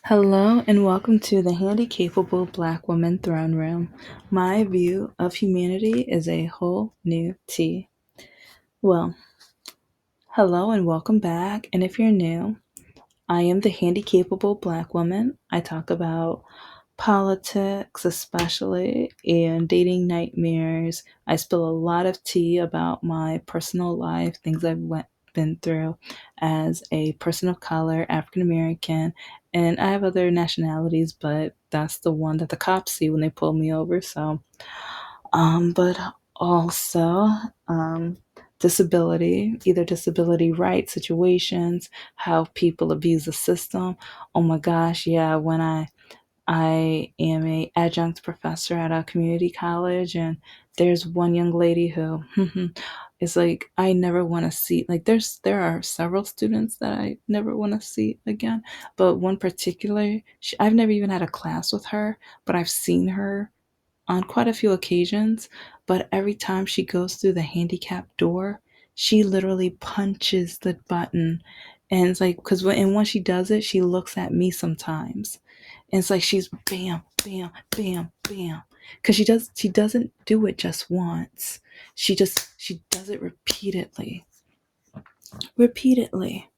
Hello and welcome to the Handicapable Black Woman Throne Room. My view of humanity is a whole new tea. Well, hello and welcome back. And if you're new, I am the Handicapable Black Woman. I talk about politics, especially, and dating nightmares. I spill a lot of tea about my personal life, things been through as a person of color, African American, and I have other nationalities, but that's the one that the cops see when they pull me over. But also, um, disability, either disability rights situations, how people abuse the system. Oh my gosh, yeah, when I am a adjunct professor at a community college, and there's one young lady who is like, I never want to see, like, there are several students that I never want to see again, but one particular, I've never even had a class with her, but I've seen her on quite a few occasions. But every time she goes through the handicap door, she literally punches the button, and it's like, because once she does it, she looks at me sometimes, and it's like she's bam, bam, bam, bam. Because she doesn't do it just once. She does it repeatedly. Repeatedly.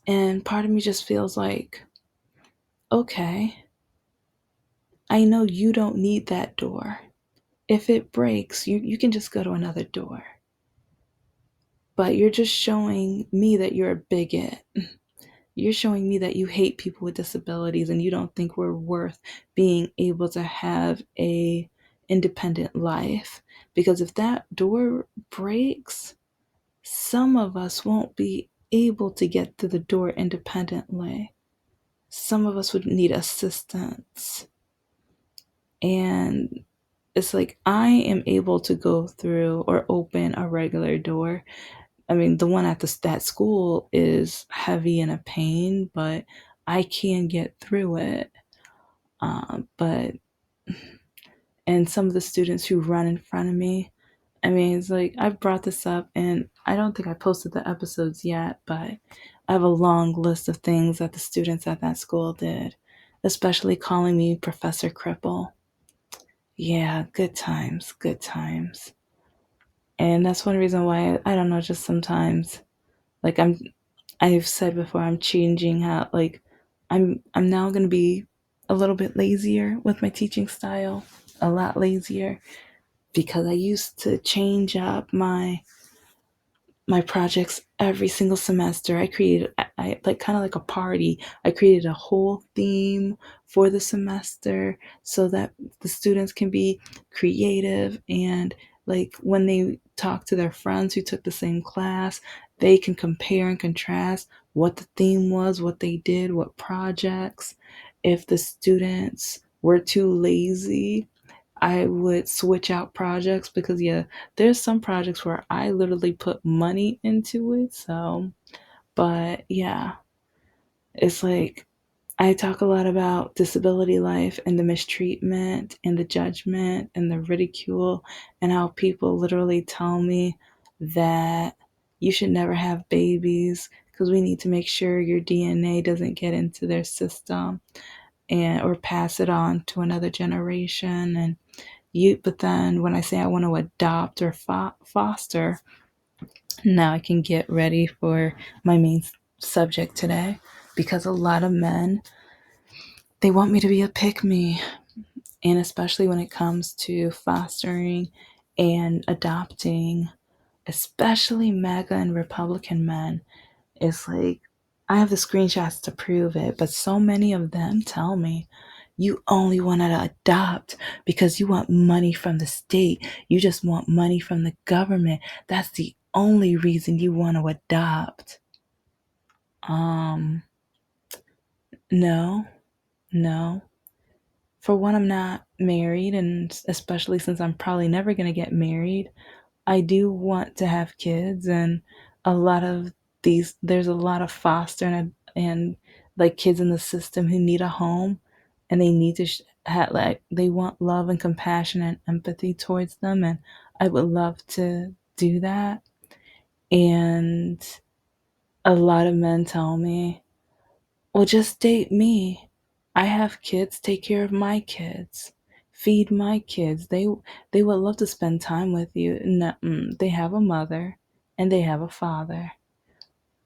And part of me just feels like, okay, I know you don't need that door. If it breaks, you can just go to another door. But you're just showing me that you're a bigot. You're showing me that you hate people with disabilities and you don't think we're worth being able to have a independent life. Because if that door breaks, some of us won't be able to get to the door independently. Some of us would need assistance. And it's like I am able to go through or open a regular door. I mean, the one at that school is heavy and a pain, but I can get through it. But and some of the students who run in front of me, I mean, it's like I've brought this up, and I don't think I posted the episodes yet, but I have a long list of things that the students at that school did, especially calling me Professor Cripple. Yeah, good times, good times. And that's one reason why I don't know, just sometimes, like, I've said before, I'm changing how, like, I'm now going to be a little bit lazier with my teaching style, a lot lazier, because I used to change up my projects every single semester. I like, kind of like a party. I created a whole theme for the semester so that the students can be creative, and like when they talk to their friends who took the same class, they can compare and contrast what the theme was, what they did, what projects. If the students were too lazy, I would switch out projects because, yeah, there's some projects where I literally put money into it. So, but yeah, it's like I talk a lot about disability life and the mistreatment and the judgment and the ridicule, and how people literally tell me that you should never have babies because we need to make sure your DNA doesn't get into their system and or pass it on to another generation. And but then when I say I want to adopt or foster, now I can get ready for my main subject today, because a lot of men, they want me to be a pick me, and especially when it comes to fostering and adopting, especially MAGA and Republican men. It's like I have the screenshots to prove it, but so many of them tell me, you only want to adopt because you want money from the state. You just want money from the government. That's the only reason you want to adopt. Um, no, no. For one, I'm not married, and especially since I'm probably never going to get married, I do want to have kids, and a lot of there's a lot of foster and like kids in the system who need a home, and they need to have, like, they want love and compassion and empathy towards them, and I would love to do that. And a lot of men tell me, Well, just date me. I have kids, take care of my kids. Feed my kids. They would love to spend time with you. No, they have a mother and they have a father.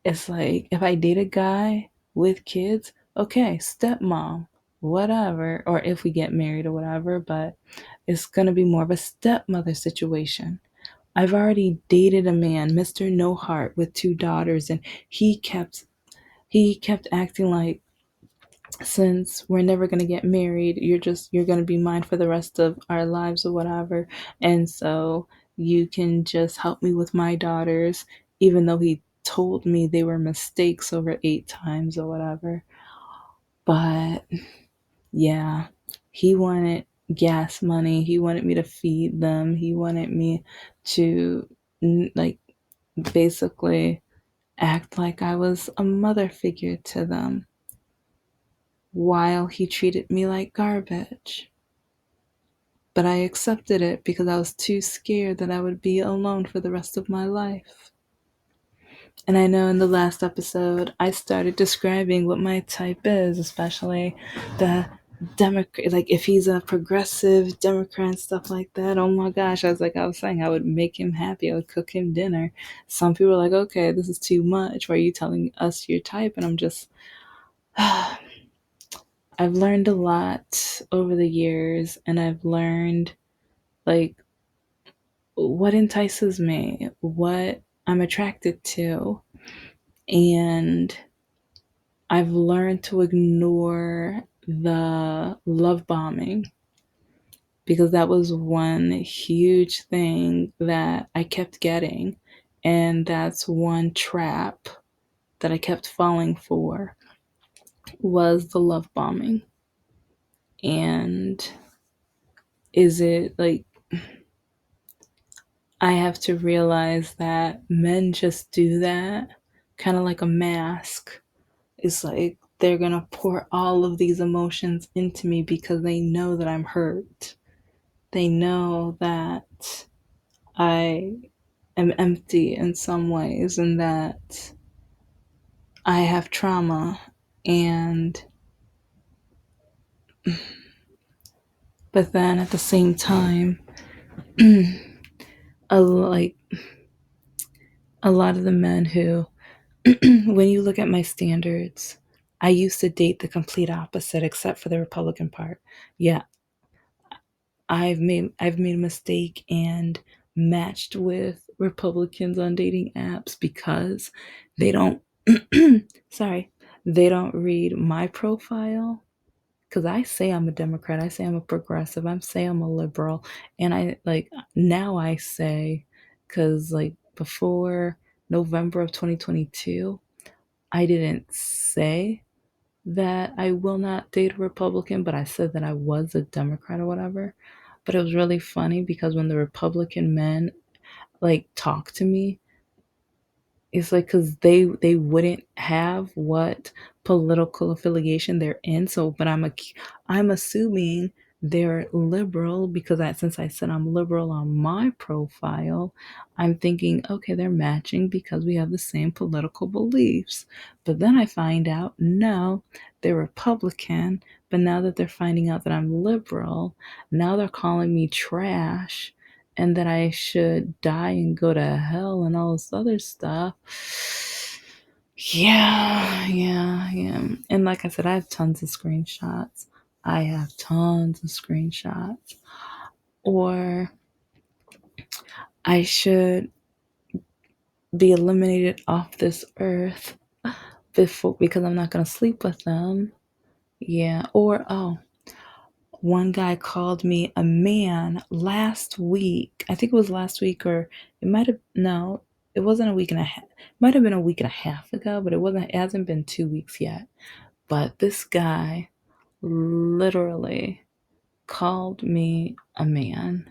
It's like if I date a guy with kids, okay, stepmom, whatever, or if we get married or whatever, but it's going to be more of a stepmother situation. I've already dated a man, Mr. No Heart, with two daughters, and he kept he kept acting like, since we're never going to get married, you're going to be mine for the rest of our lives or whatever. And so you can just help me with my daughters, even though he told me they were mistakes over 8 times or whatever. But yeah, he wanted gas money. He wanted me to feed them. He wanted me to, like, basically act like I was a mother figure to them while he treated me like garbage. But I accepted it because I was too scared that I would be alone for the rest of my life. And I know in the last episode, I started describing what my type is, especially the Democrat, like if he's a progressive Democrat and stuff like that. Oh my gosh, I was saying, I would make him happy. I would cook him dinner. Some people are like, okay, this is too much. Why are you telling us your type? And I'm just, I've learned a lot over the years, and I've learned like what entices me, what I'm attracted to, and I've learned to ignore the love bombing because that was one huge thing that I kept getting, and that's one trap that I kept falling for was the love bombing. And is it like I have to realize that men just do that, kind of like a mask. It's like they're gonna pour all of these emotions into me because they know that I'm hurt. They know that I am empty in some ways and that I have trauma. And, but then at the same time, like a lot of the men who, when you look at my standards, I used to date the complete opposite, except for the Republican part. Yeah, I've made a mistake and matched with Republicans on dating apps because they don't sorry, they don't read my profile, because I say I'm a Democrat, I say I'm a progressive, I say I'm a liberal, and I like now I say, because like before November of 2022, I didn't say that I will not date a Republican, but I said that I was a Democrat or whatever. But it was really funny because when the Republican men like talk to me, it's like because they wouldn't have what political affiliation they're in. So, but I'm assuming they're liberal because since I said I'm liberal on my profile, I'm thinking okay, they're matching because we have the same political beliefs. But then I find out no, they're Republican. But now that they're finding out that I'm liberal, now they're calling me trash and that I should die and go to hell and all this other stuff. Yeah, yeah, yeah. And like I said, I have tons of screenshots. I have tons of screenshots. Or I should be eliminated off this earth before because I'm not gonna sleep with them. Yeah. Or one guy called me a man last week. I think it was last week, or it might have, no, it wasn't a week and a half. It might have been a week and a half ago, but it hasn't been 2 weeks yet. But this guy literally called me a man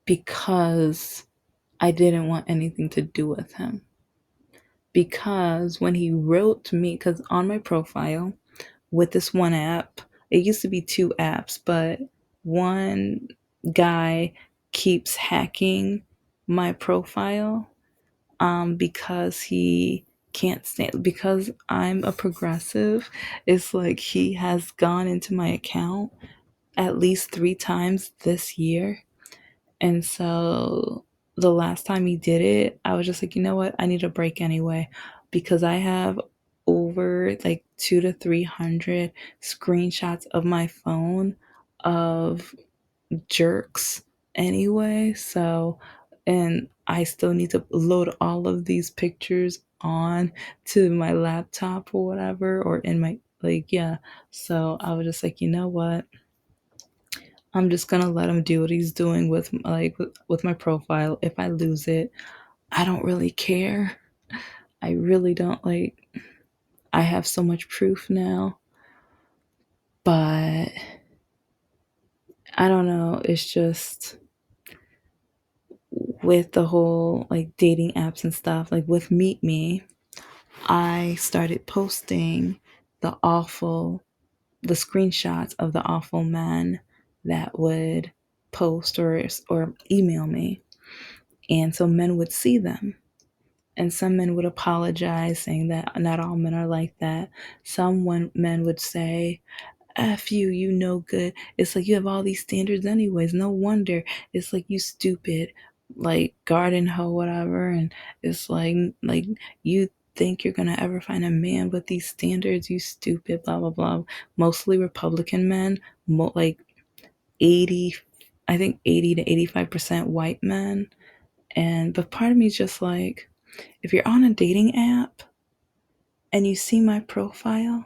because I didn't want anything to do with him. Because when he wrote to me, because on my profile, with this one app. It used to be two apps, but one guy keeps hacking my profile because he can't stand because I'm a progressive. It's like he has gone into my account at least 3 times this year. And so the last time he did it, I was just like, you know what? I need a break anyway because I have over like 200 to 300 screenshots of my phone of jerks anyway. So, and I still need to load all of these pictures on to my laptop or whatever, or in my, like, yeah. So I was just like, you know what? I'm just gonna let him do what he's doing with with my profile. If I lose it, I don't really care. I really don't like. I have so much proof now, but I don't know. It's just with the whole like dating apps and stuff. Like with Meet Me, I started posting the awful, the screenshots of the awful men that would post or email me, and so men would see them. And some men would apologize, saying that not all men are like that. Men would say, F you, you no good. It's like you have all these standards anyways. No wonder. It's like you stupid, like garden hoe, whatever. And it's like you think you're gonna ever find a man with these standards, you stupid, blah blah blah. Mostly Republican men, like 80, I think 80 to 85% white men. And but part of me is just like, if you're on a dating app and you see my profile,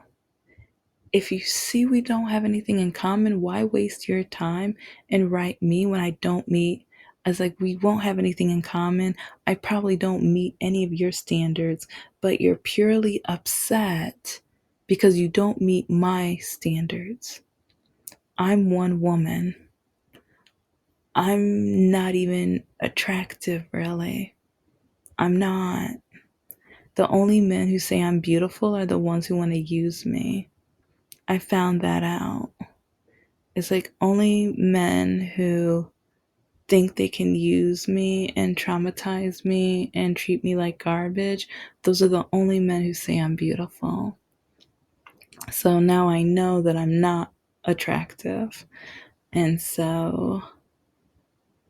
if you see we don't have anything in common, why waste your time and write me when I don't meet? As like, we won't have anything in common. I probably don't meet any of your standards, but you're purely upset because you don't meet my standards. I'm one woman. I'm not even attractive, really. I'm not. The only men who say I'm beautiful are the ones who want to use me. I found that out. It's like only men who think they can use me and traumatize me and treat me like garbage. Those are the only men who say I'm beautiful. So now I know that I'm not attractive. And so,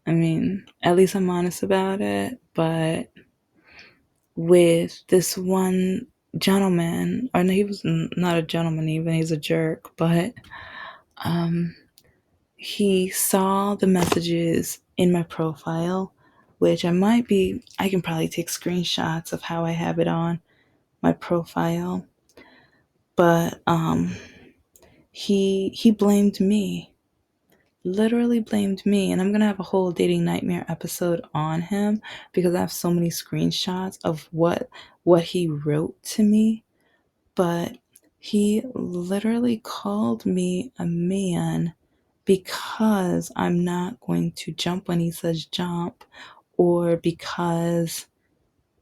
I mean, at least I'm honest about it. But with this one gentleman, or no, he was not a gentleman even, he's a jerk, but um, he saw the messages in my profile, which I can probably take screenshots of how I have it on my profile, but he blamed me, literally blamed me, and I'm gonna have a whole dating nightmare episode on him because I have so many screenshots of what he wrote to me. But he literally called me a man because I'm not going to jump when he says jump, or because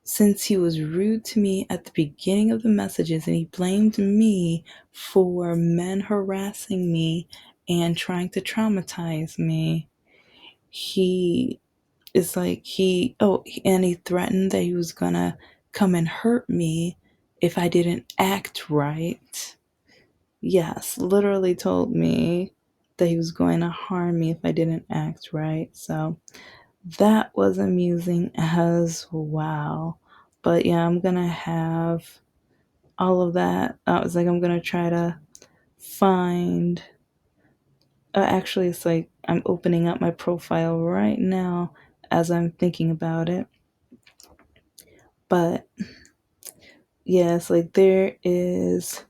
since he was rude to me at the beginning of the messages and he blamed me for men harassing me and trying to traumatize me, he is like, and he threatened that he was gonna come and hurt me if I didn't act right. Yes, literally told me that he was going to harm me if I didn't act right. So that was amusing as well. But yeah, I'm gonna have all of that. I was like, I'm gonna try to find. Actually, it's like I'm opening up my profile right now as I'm thinking about it. But yeah, it's like there is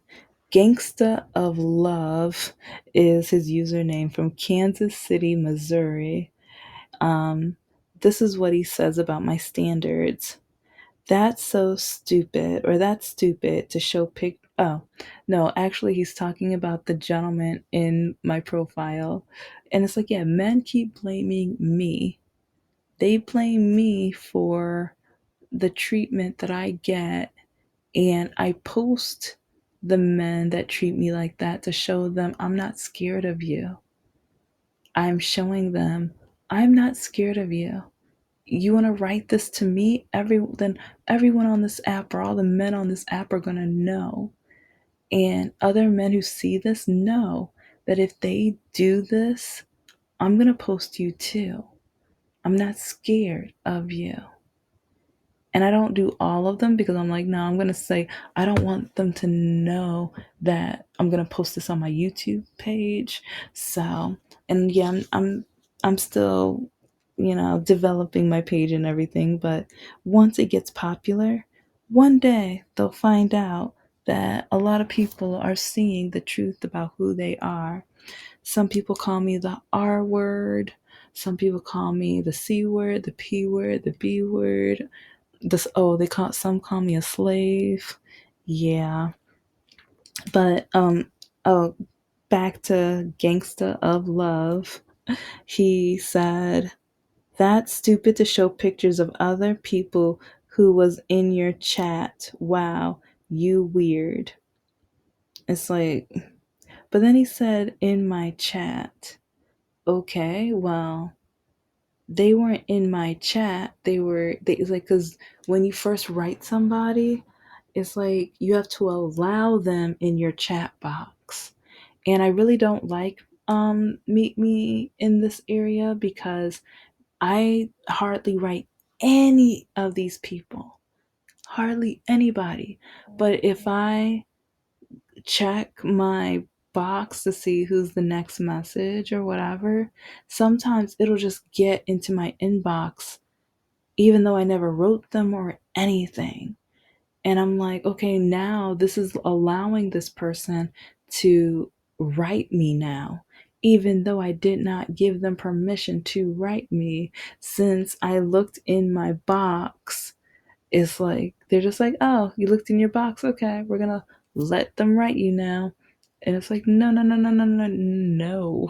Gangsta of Love is his username from Kansas City, Missouri. Um, this is what he says about my standards. That's so stupid, or that's stupid to show pic. Oh, no, actually, he's talking about the gentleman in my profile. And it's like, yeah, men keep blaming me. They blame me for the treatment that I get, and I post the men that treat me like that to show them I'm not scared of you. I'm showing them I'm not scared of you. you want to write this to me? Then everyone on this app, or all the men on this app, are going to know. And other men who see this know that if they do this, I'm going to post you too. I'm not scared of you. And I don't do all of them because I'm like, no, I'm going to say, I don't want them to know that I'm going to post this on my YouTube page. So, and yeah, I'm still, developing my page and everything. But once it gets popular, one day they'll find out that a lot of people are seeing the truth about who they are. Some people call me the R word. Some people call me the C word, the P word, the B word. This, oh, some call me a slave. Yeah. But oh, back to Gangsta of Love. He said, "That's stupid to show pictures of other people who was in your chat. Wow, you weird." It's like, but then he said, "In my chat." Okay, well, they weren't in my chat. It's like, because when you first write somebody, it's like you have to allow them in your chat box. And I really don't like Meet Me in this area because I hardly write any of these people, hardly anybody. But if I check my box to see who's the next message or whatever, sometimes it'll just get into my inbox even though I never wrote them or anything. And I'm like, okay, now this is allowing this person to write me now, even though I did not give them permission to write me. Since I looked in my box, it's like, they're just like, oh, you looked in your box. Okay, we're going to let them write you now. And it's like, no, no, no, no, no, no, no.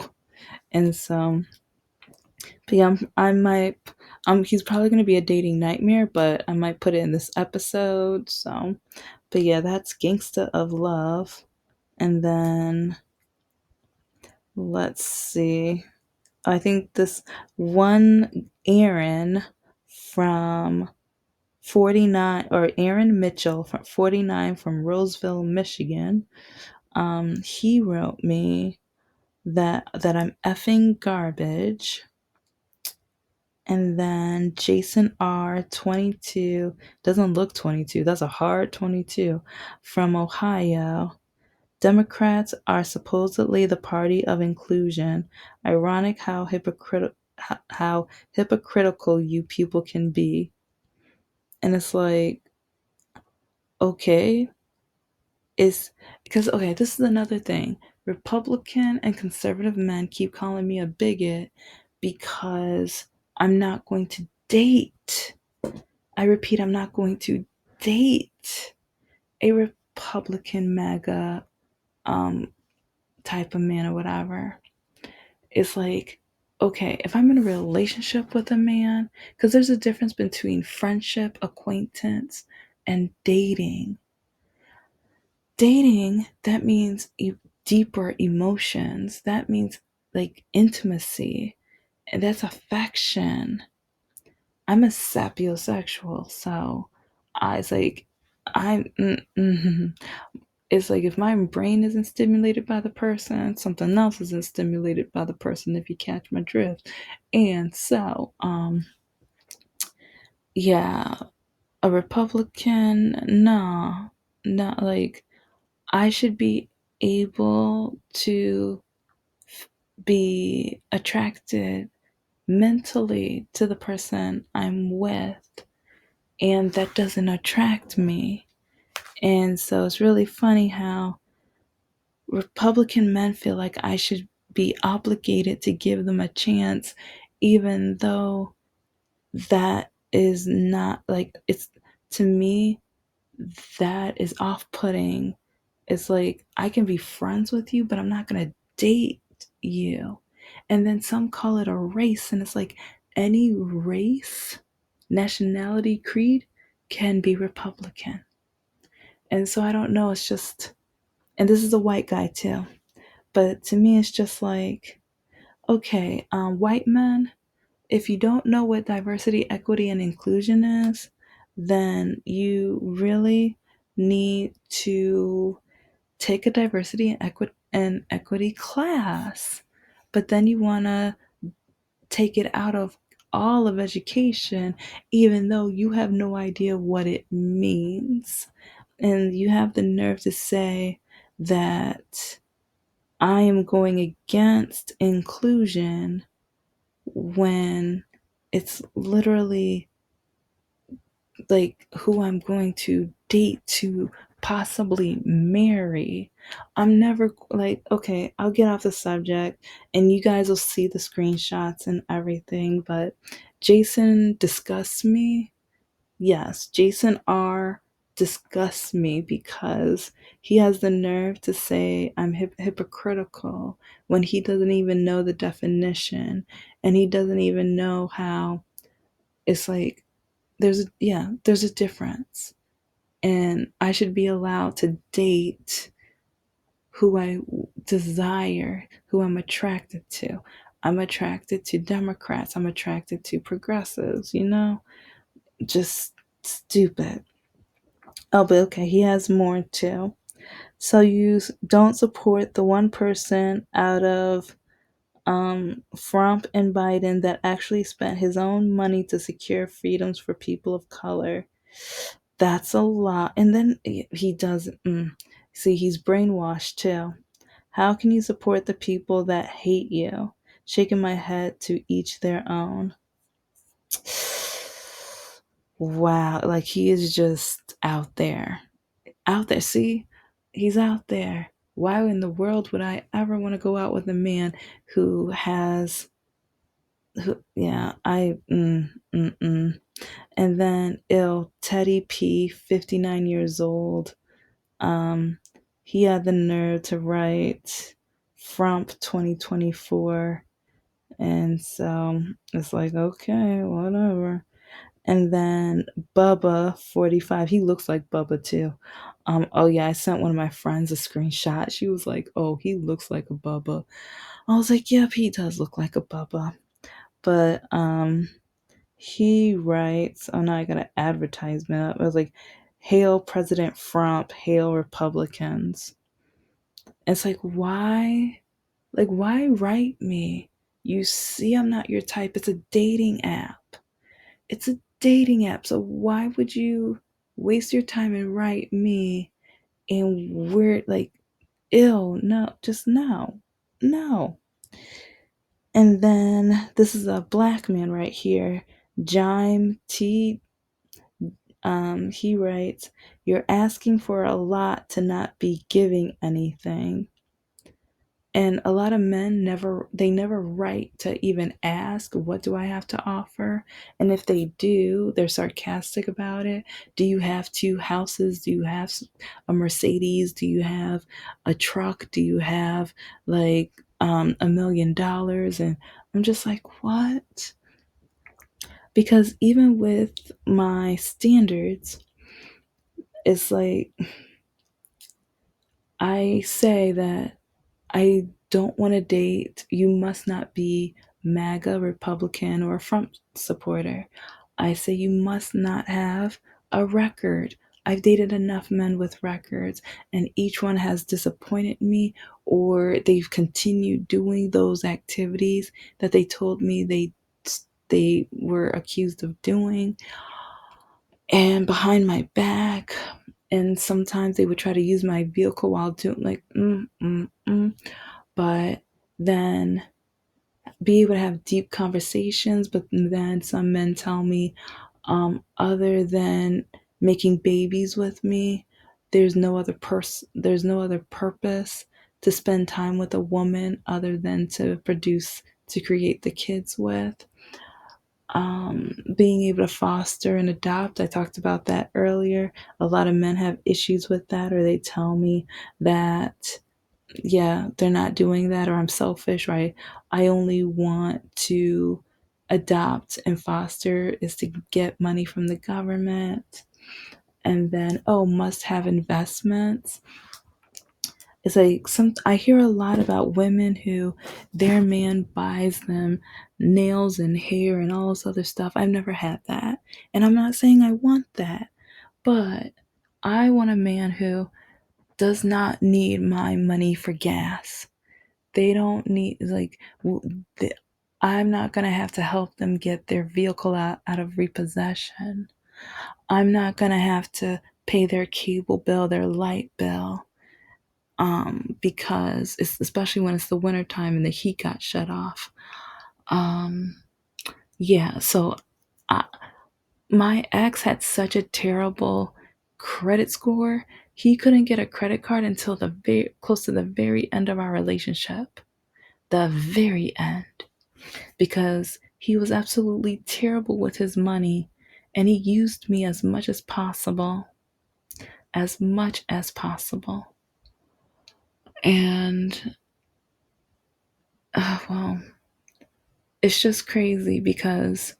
And so, but yeah, I might, he's probably going to be a dating nightmare, but I might put it in this episode. So, but yeah, that's Gangsta of Love. And then let's see. I think this one Aaron from 49, or Aaron Mitchell from 49 from Roseville, Michigan. He wrote me that I'm effing garbage. And then Jason R 22, doesn't look 22. That's a hard 22, from Ohio. Democrats are supposedly the party of inclusion. Ironic how hypocritical you people can be. And it's like, okay, is because, okay, this is another thing. Republican and conservative men keep calling me a bigot because I'm not going to date. I repeat, I'm not going to date a Republican MAGA type of man or whatever. It's like, okay, if I'm in a relationship with a man, because there's a difference between friendship, acquaintance, and dating. Dating, that means deeper emotions. That means like intimacy. And that's affection. I'm a sapiosexual, so I it's like I'm. It's like if my brain isn't stimulated by the person, something else isn't stimulated by the person. If you catch my drift, and so yeah, a Republican, no, not like I should be able to be attracted mentally to the person I'm with, and that doesn't attract me. And so it's really funny how Republican men feel like I should be obligated to give them a chance, even though that is not like, it's, to me, that is off putting. It's like, I can be friends with you, but I'm not going to date you. And then some call it a race, and it's like any race, nationality, creed can be Republican. And so I don't know, it's just, and this is a white guy too, but to me, it's just like, okay, white men, if you don't know what diversity, equity, and inclusion is, then you really need to take a diversity and equity class. But then you want to take it out of all of education, even though you have no idea what it means. And you have the nerve to say that I am going against inclusion when it's literally like who I'm going to date to possibly marry. I'm never like, okay, I'll get off the subject and you guys will see the screenshots and everything, but Jason disgusts me. Yes, Jason R disgusts me because he has the nerve to say I'm hypocritical when he doesn't even know the definition and he doesn't even know how it's like there's a difference, and I should be allowed to date who I desire, who I'm attracted to. I'm attracted to Democrats, I'm attracted to progressives, just stupid. Oh, but okay, he has more too. So you don't support the one person out of Trump and Biden that actually spent his own money to secure freedoms for people of color. That's a lot. And then he does, see, he's brainwashed too. How can you support the people that hate you? Shaking my head to each their own. Wow. Like he is just out there. Out there. See, he's out there. Why in the world would I ever want to go out with a man who has, yeah, and then Teddy P, 59 years old. Um, he had the nerve to write Frump 2024. And so it's like, okay, whatever. And then Bubba 45, he looks like Bubba too. Oh yeah, I sent one of my friends a screenshot. She was like, "Oh, he looks like a Bubba." I was like, "Yep, he does look like a Bubba." But he writes, oh no, I got an advertisement up. It was like, "Hail President Trump, hail Republicans." It's like, why? Like, why write me? You see, I'm not your type. It's a dating app. It's a dating app. So why would you waste your time and write me? And we're like, ill. No, just no. No. And then this is a black man right here. Jime T. He writes, "You're asking for a lot to not be giving anything." And a lot of men never write to even ask, what do I have to offer? And if they do, they're sarcastic about it. Do you have two houses? Do you have a Mercedes? Do you have a truck? Do you have like $1 million? And I'm just like, what? Because even with my standards, it's like I say that I don't want to date. You must not be MAGA, Republican, or a Trump supporter. I say you must not have a record. I've dated enough men with records, and each one has disappointed me, or they've continued doing those activities that they told me they were accused of doing, and behind my back. And sometimes they would try to use my vehicle while doing like but then be able to have deep conversations. But then some men tell me, other than making babies with me, there's no other purpose to spend time with a woman other than to create the kids with. Being able to foster and adopt, I talked about that earlier. A lot of men have issues with that, or they tell me that yeah, they're not doing that, or I'm selfish, or I only want to adopt and foster is to get money from the government. And then, oh, must have investments. It's like some I hear a lot about women who their man buys them nails and hair and all this other stuff. I've never had that. And I'm not saying I want that, but I want a man who does not need my money for gas. They don't need like the, I'm not going to have to help them get their vehicle out of repossession. I'm not going to have to pay their cable bill, their light bill, because it's especially when it's the wintertime and the heat got shut off. Um, yeah, so I, my ex had such a terrible credit score. He couldn't get a credit card until the very close to the very end of our relationship. The very end. Because he was absolutely terrible with his money and he used me as much as possible. As much as possible. And, well, it's just crazy because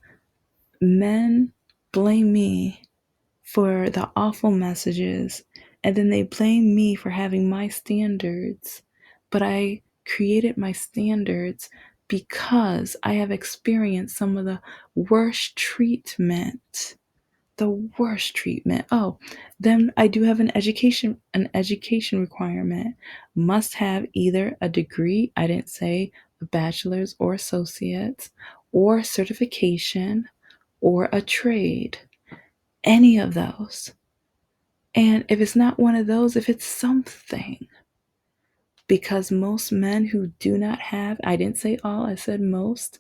men blame me for the awful messages and then they blame me for having my standards. But I created my standards because I have experienced some of the worst treatment. The worst treatment. Oh, then I do have an education requirement. Must have either a degree, I didn't say a bachelor's or associate's, or certification, or a trade. Any of those. And if it's not one of those, if it's something, because most men who do not have, I didn't say all, I said most,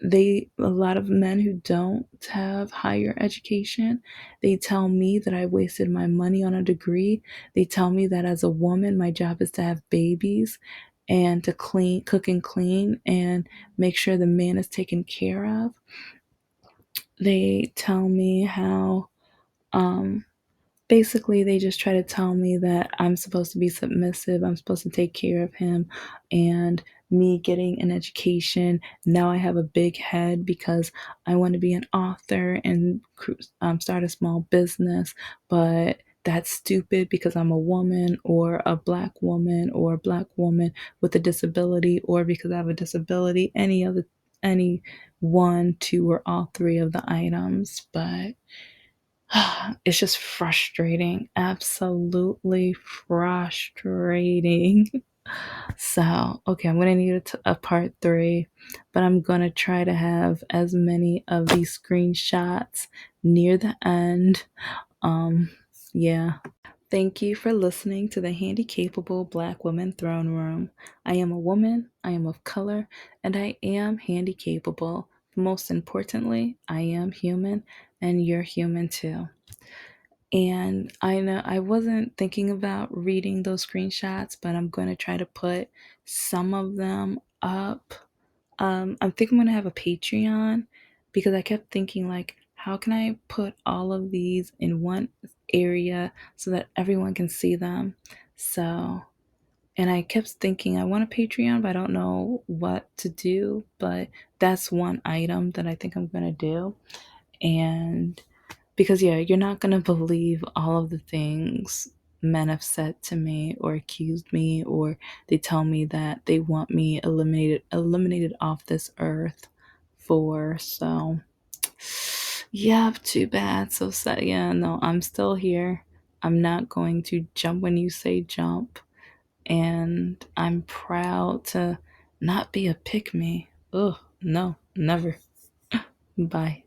a lot of men who don't have higher education, they tell me that I wasted my money on a degree. They tell me that as a woman, my job is to have babies and to clean, cook and clean and make sure the man is taken care of. They tell me how, um, basically they just try to tell me that I'm supposed to be submissive, I'm supposed to take care of him, and me getting an education, now I have a big head because I want to be an author and start a small business, but that's stupid because I'm a woman or a black woman or a black woman with a disability, or because I have a disability, any one, two, or all three of the items. But it's just frustrating. Absolutely frustrating. So, okay, I'm going to need a part three, but I'm going to try to have as many of these screenshots near the end. Um, yeah. Thank you for listening to the Handicapable Black Woman Throne Room. I am a woman, I am of color, and I am handicapable. Most importantly, I am human, and you're human too. And I know I wasn't thinking about reading those screenshots, but I'm going to try to put some of them up. I think I'm going to have a Patreon because I kept thinking, like, how can I put all of these in one area so that everyone can see them? So, and I kept thinking, I want a Patreon, but I don't know what to do. But that's one item that I think I'm going to do. And because, yeah, you're not going to believe all of the things men have said to me or accused me, or they tell me that they want me eliminated off this earth for. So, yeah, too bad. So sad. Yeah, no, I'm still here. I'm not going to jump when you say jump. And I'm proud to not be a pick me. Ugh, no, never. Bye.